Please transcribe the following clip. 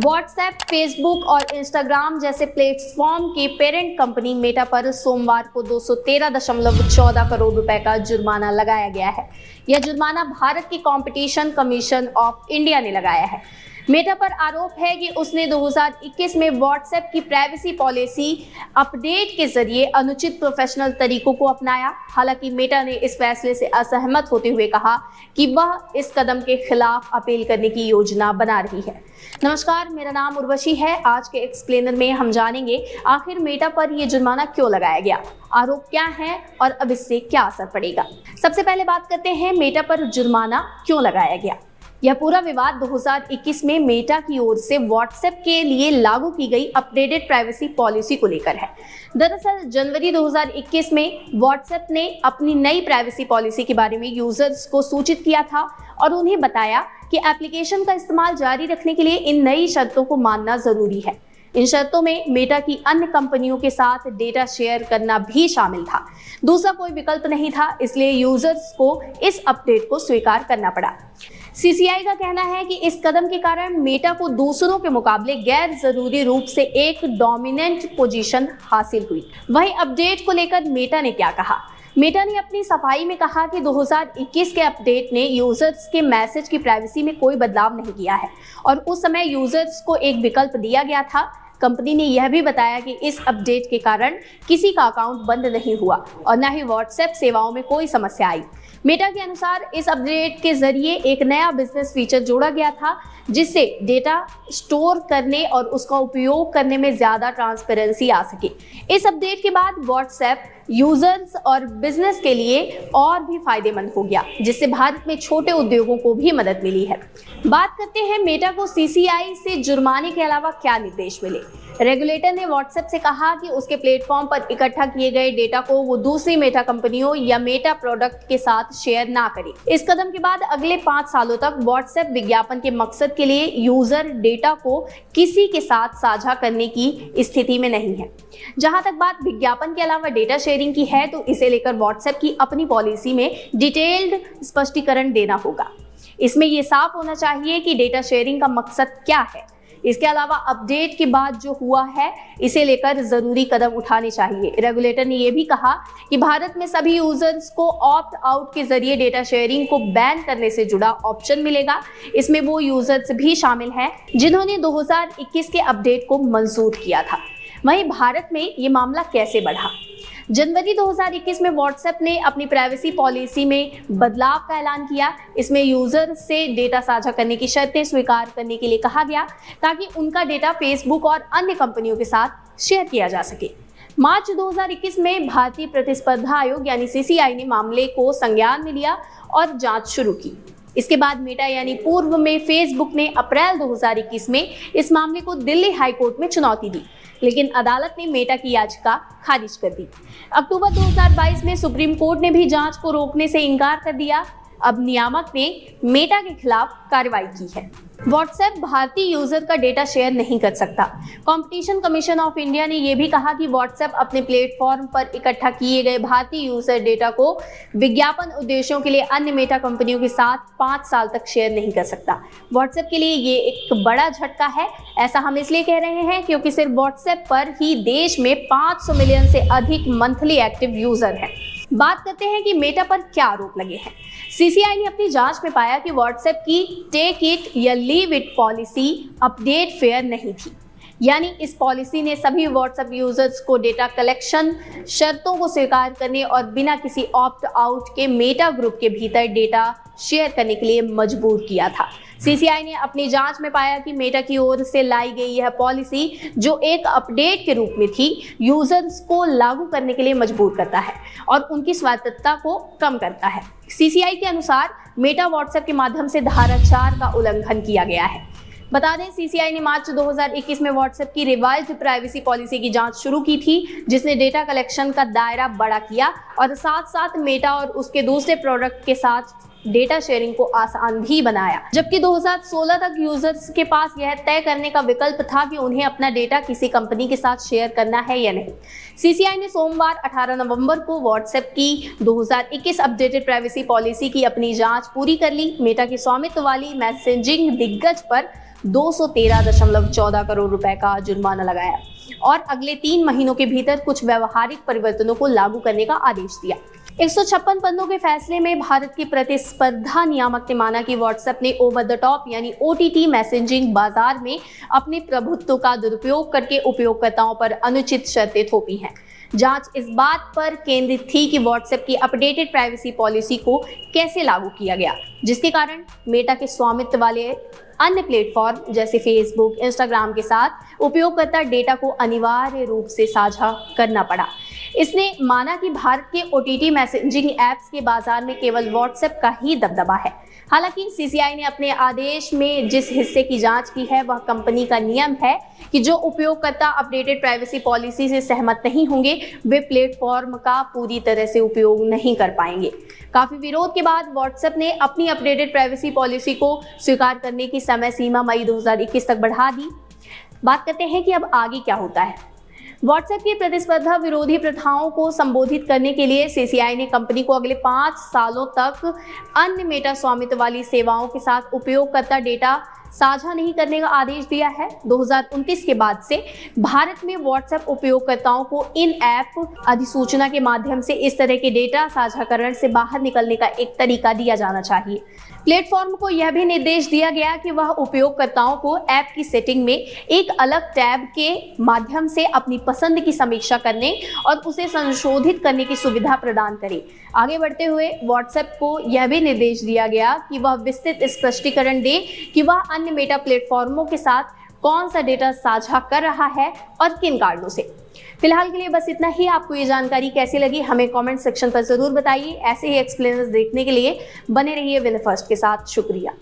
WhatsApp, Facebook और Instagram जैसे platform की पेरेंट कंपनी मेटा पर सोमवार को 213.14 करोड़ रुपए का जुर्माना लगाया गया है। यह जुर्माना भारत की कंपटीशन कमीशन ऑफ इंडिया ने लगाया है। मेटा पर आरोप है कि उसने 2021 में व्हाट्सएप की प्राइवेसी पॉलिसी अपडेट के जरिए अनुचित प्रोफेशनल तरीकों को अपनाया। हालांकि मेटा ने इस फैसले से असहमत होते हुए कहा कि वह इस कदम के खिलाफ अपील करने की योजना बना रही है। नमस्कार, मेरा नाम उर्वशी है। आज के एक्सप्लेनर में हम जानेंगे आखिर मेटा पर यह जुर्माना क्यों लगाया गया, आरोप क्या है और अब इससे क्या असर पड़ेगा। सबसे पहले बात करते हैं मेटा पर जुर्माना क्यों लगाया गया। यह पूरा विवाद 2021 में मेटा की ओर से व्हाट्सएप के लिए लागू की गई अपडेटेड प्राइवेसी पॉलिसी को लेकर है। दरअसल जनवरी 2021 में व्हाट्सएप ने अपनी नई प्राइवेसी पॉलिसी के बारे में यूजर्स को सूचित किया था और उन्हें बताया कि एप्लीकेशन का इस्तेमाल जारी रखने के लिए इन नई शर्तों को मानना जरूरी है। इन शर्तों में मेटा की अन्य कंपनियों के साथ डेटा शेयर करना भी शामिल था। दूसरा कोई विकल्प नहीं था, इसलिए यूजर्स को इस अपडेट को स्वीकार करना पड़ा। सीसीआई का कहना है कि इस कदम के कारण मेटा को दूसरों के मुकाबले गैर जरूरी रूप से एक डोमिनेंट पोजीशन हासिल हुई। वहीं अपडेट को लेकर मेटा ने क्या कहा। मेटा ने अपनी सफाई में कहा कि 2021 के अपडेट ने यूजर्स के मैसेज की प्राइवेसी में कोई बदलाव नहीं किया है और उस समय यूजर्स को एक विकल्प दिया गया था। कंपनी ने यह भी बताया कि इस अपडेट के कारण किसी का अकाउंट बंद नहीं हुआ और न ही व्हाट्सएप सेवाओं में कोई समस्या आई। मेटा के अनुसार इस अपडेट के जरिए एक नया बिजनेस फीचर जोड़ा गया था जिससे डेटा स्टोर करने और उसका उपयोग करने में ज्यादा ट्रांसपेरेंसी आ सके। इस अपडेट के बाद व्हाट्सएप यूजर्स और बिजनेस के लिए और भी फायदेमंद हो गया, जिससे भारत में छोटे उद्योगों को भी मदद मिली है। बात करते हैं मेटा को सीसीआई से जुर्माने के अलावा क्या निर्देश मिले। रेगुलेटर ने व्हाट्सएप से कहा कि उसके प्लेटफॉर्म पर इकट्ठा किए गए डेटा को वो दूसरी मेटा कंपनियों या मेटा प्रोडक्ट के साथ शेयर ना करे। इस कदम के बाद अगले 5 सालों तक व्हाट्सएप विज्ञापन के मकसद के लिए यूजर डेटा को किसी के साथ साझा करने की स्थिति में नहीं है। जहां तक बात विज्ञापन के अलावा डेटा शेयरिंग की है तो इसे लेकर व्हाट्सएप की अपनी पॉलिसी में डिटेल्ड स्पष्टीकरण देना होगा। इसमें यह साफ होना चाहिए कि डेटा शेयरिंग का मकसद क्या है। इसके अलावा अपडेट के बाद जो हुआ है इसे लेकर जरूरी कदम उठाने चाहिए। रेगुलेटर ने यह भी कहा कि भारत में सभी यूजर्स को ऑप्ट आउट के जरिए डेटा शेयरिंग को बैन करने से जुड़ा ऑप्शन मिलेगा। इसमें वो यूजर्स भी शामिल हैं जिन्होंने 2021 के अपडेट को मंजूर किया था। वहीं भारत में ये मामला कैसे बढ़ा। जनवरी 2021 में व्हाट्सएप ने अपनी प्राइवेसी पॉलिसी में बदलाव का ऐलान किया। इसमें यूजर से डेटा साझा करने की शर्तें स्वीकार करने के लिए कहा गया ताकि उनका डेटा फेसबुक और अन्य कंपनियों के साथ शेयर किया जा सके। मार्च 2021 में भारतीय प्रतिस्पर्धा आयोग यानी सीसीआई ने मामले को संज्ञान में लिया और जांच शुरू की। इसके बाद मेटा यानी पूर्व में फेसबुक ने अप्रैल 2021 में इस मामले को दिल्ली हाई कोर्ट में चुनौती दी, लेकिन अदालत ने मेटा की याचिका खारिज कर दी। अक्टूबर 2022 में सुप्रीम कोर्ट ने भी जांच को रोकने से इनकार कर दिया। अब नियामक ने मेटा के खिलाफ कार्रवाई की है। व्हाट्सएप भारतीय यूजर का डेटा शेयर नहीं कर सकता। कंपटीशन कमीशन ऑफ इंडिया ने यह भी कहा कि व्हाट्सएप अपने प्लेटफॉर्म पर इकट्ठा किए गए भारतीय यूजर डेटा को विज्ञापन उद्देश्यों के लिए अन्य मेटा कंपनियों के साथ 5 साल तक शेयर नहीं कर सकता। व्हाट्सएप के लिए ये एक बड़ा झटका है। ऐसा हम इसलिए कह रहे हैं क्योंकि सिर्फ व्हाट्सएप पर ही देश में 500 मिलियन से अधिक मंथली एक्टिव यूजर हैं। बात करते हैं कि मेटा पर क्या आरोप लगे हैं। सीसीआई ने अपनी जांच में पाया कि व्हाट्सएप की टेक इट या leave it policy update fair नहीं थी। यानी इस पॉलिसी ने सभी व्हाट्सएप यूजर्स को डेटा कलेक्शन शर्तों को स्वीकार करने और बिना किसी ऑप्ट आउट के मेटा ग्रुप के भीतर डेटा शेयर करने के लिए मजबूर किया था। सीसीआई ने अपनी जांच में पाया कि मेटा की ओर से लाई गई यह पॉलिसी जो एक अपडेट के रूप में थी, यूजर्स को लागू करने के लिए मजबूर करता है और उनकी स्वायत्तता को कम करता है। सीसीआई के अनुसार मेटा व्हाट्सएप के माध्यम से धारा 4 का उल्लंघन किया गया है। बता दें, सीसीआई ने मार्च 2021 में व्हाट्सएप की रिवाइज्ड प्राइवेसी पॉलिसी की जांच शुरू की थी, जिसने डेटा कलेक्शन का दायरा बड़ा किया और साथ साथ मेटा और उसके दूसरे प्रोडक्ट के साथ डेटा शेयरिंग को आसान भी बनाया, जबकि 2016 तक यूजर्स के पास यह तय करने का विकल्प था कि उन्हें अपना डेटा किसी कंपनी के साथ शेयर करना है या नहीं। सीसीआई ने सोमवार 18 नवंबर को व्हाट्सएप की 2021 अपडेटेड प्राइवेसी पॉलिसी की अपनी जांच पूरी कर ली। मेटा के स्वामित्व वाली मैसेजिंग दिग्गज पर 213.14 करोड़ रुपए का जुर्माना लगाया और अगले 3 महीनों के भीतर कुछ व्यवहारिक परिवर्तनों को लागू करने का आदेश दिया। 156 पन्नों के फैसले में भारत के प्रतिस्पर्धा नियामक ने माना कि व्हाट्सएप ने ओवर द टॉप यानी OTT मैसेजिंग बाजार में अपने प्रभुत्व का दुरुपयोग करके उपयोगकर्ताओं पर अनुचित शर्तें थोपी हैं। जांच इस बात पर केंद्रित थी कि व्हाट्सएप की अपडेटेड प्राइवेसी पॉलिसी को कैसे लागू किया गया, जिसके कारण मेटा के स्वामित्व वाले अन्य प्लेटफॉर्म जैसे फेसबुक, इंस्टाग्राम के साथ उपयोगकर्ता डेटा को अनिवार्य रूप से साझा करना पड़ा। इसने माना कि भारत के OTT मैसेजिंग ऐप्स के बाजार में केवल व्हाट्सएप का ही दबदबा है। हालांकि सीसीआई ने अपने आदेश में जिस हिस्से की जांच की है वह कंपनी का नियम है कि जो उपयोगकर्ता अपडेटेड प्राइवेसी पॉलिसी से सहमत नहीं होंगे वे प्लेटफॉर्म का पूरी तरह से उपयोग नहीं कर पाएंगे। काफी विरोध के बाद व्हाट्सएप ने अपनी अपडेटेड प्राइवेसी पॉलिसी को स्वीकार करने की समय सीमा मई 2021 तक बढ़ा दी। बात करते हैं कि अब आगे क्या होता है। व्हाट्सएप की प्रतिस्पर्धा विरोधी प्रथाओं को संबोधित करने के लिए सीसीआई ने कंपनी को अगले 5 सालों तक अन्य मेटा स्वामित्व वाली सेवाओं के साथ उपयोगकर्ता डेटा साझा नहीं करने का आदेश दिया है। 2029 के बाद से भारत में व्हाट्सएप उपयोगकर्ताओं को इन ऐप अधिसूचना के माध्यम से इस तरह के डेटा साझाकरण से बाहर निकलने का एक तरीका दिया जाना चाहिए। प्लेटफॉर्म को यह भी निर्देश दिया गया कि वह उपयोगकर्ताओं को ऐप की सेटिंग में एक अलग टैब के माध्यम से अपनी पसंद की समीक्षा करने और उसे संशोधित करने की सुविधा प्रदान करे। आगे बढ़ते हुए व्हाट्सएप को यह भी निर्देश दिया गया कि वह विस्तृत स्पष्टीकरण दे कि वह अन्य मेटा प्लेटफॉर्मों के साथ कौन सा डेटा साझा कर रहा है और किन कारणों से। फिलहाल के लिए बस इतना ही। आपको ये जानकारी कैसी लगी हमें कमेंट सेक्शन पर जरूर बताइए। ऐसे ही एक्सप्लेनर्स देखने के लिए बने रहिए विनय फर्स्ट के साथ। शुक्रिया।